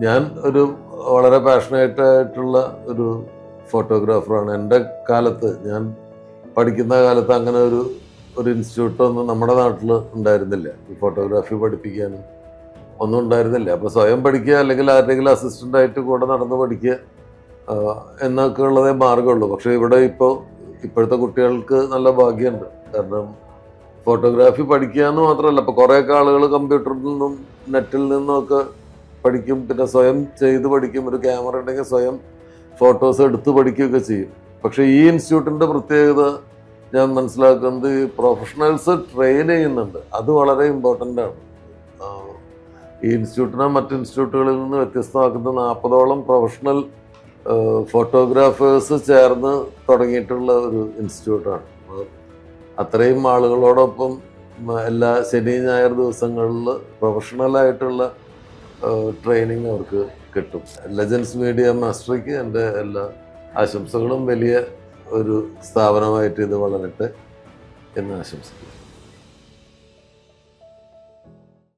ഞാൻ ഒരു വളരെ പാഷനേറ്റ് ആയിട്ടുള്ള ഒരു ഫോട്ടോഗ്രാഫറാണ്. എൻ്റെ കാലത്ത്, ഞാൻ പഠിക്കുന്ന കാലത്ത് അങ്ങനെ ഒരു ഇൻസ്റ്റിറ്റ്യൂട്ടൊന്നും നമ്മുടെ നാട്ടിൽ ഉണ്ടായിരുന്നില്ല. ഈ ഫോട്ടോഗ്രാഫി പഠിപ്പിക്കാനും ഒന്നും ഉണ്ടായിരുന്നില്ല. അപ്പോൾ സ്വയം പഠിക്കുക, അല്ലെങ്കിൽ ആരുടെങ്കിലും അസിസ്റ്റൻ്റായിട്ട് കൂടെ നടന്ന് പഠിക്കുക എന്നൊക്കെ ഉള്ളതേ മാർഗമുള്ളൂ. പക്ഷേ ഇവിടെ ഇപ്പോഴത്തെ കുട്ടികൾക്ക് നല്ല ഭാഗ്യമുണ്ട്. കാരണം ഫോട്ടോഗ്രാഫി പഠിക്കുക എന്ന് മാത്രമല്ല, ഇപ്പോൾ കുറേയൊക്കെ ആളുകൾ കമ്പ്യൂട്ടറിൽ നിന്നും നെറ്റിൽ നിന്നുമൊക്കെ പഠിക്കും. പിന്നെ സ്വയം ചെയ്ത് പഠിക്കും. ഒരു ക്യാമറ ഉണ്ടെങ്കിൽ സ്വയം ഫോട്ടോസ് എടുത്ത് പഠിക്കുകയൊക്കെ ചെയ്യും. പക്ഷേ ഈ ഇൻസ്റ്റിറ്റ്യൂട്ടിൻ്റെ പ്രത്യേകത ഞാൻ മനസ്സിലാക്കുന്നത്, ഈ പ്രൊഫഷണൽസ് ട്രെയിൻ ചെയ്യുന്നുണ്ട്. അത് വളരെ ഇമ്പോർട്ടൻ്റ് ആണ്. ഈ ഇൻസ്റ്റിറ്റ്യൂട്ടിനെ മറ്റ് ഇൻസ്റ്റിറ്റ്യൂട്ടുകളിൽ നിന്ന് വ്യത്യസ്തമാക്കുന്ന 40ഓളം പ്രൊഫഷണൽ ഫോട്ടോഗ്രാഫേഴ്സ് ചേർന്ന് തുടങ്ങിയിട്ടുള്ള ഒരു ഇൻസ്റ്റിറ്റ്യൂട്ടാണ്. അത്രയും ആളുകളോടൊപ്പം എല്ലാ ശനി ഞായർ ദിവസങ്ങളിൽ പ്രൊഫഷണലായിട്ടുള്ള ട്രെയിനിങ് അവർക്ക് കിട്ടും. ലെജൻസ് മീഡിയ മാസ്റ്ററിക്ക് എൻ്റെ എല്ലാ ആശംസകളും. വലിയ ഒരു സ്ഥാപനമായിട്ട് ഇത് വളരട്ടെ എന്ന് ആശംസിക്കുന്നു.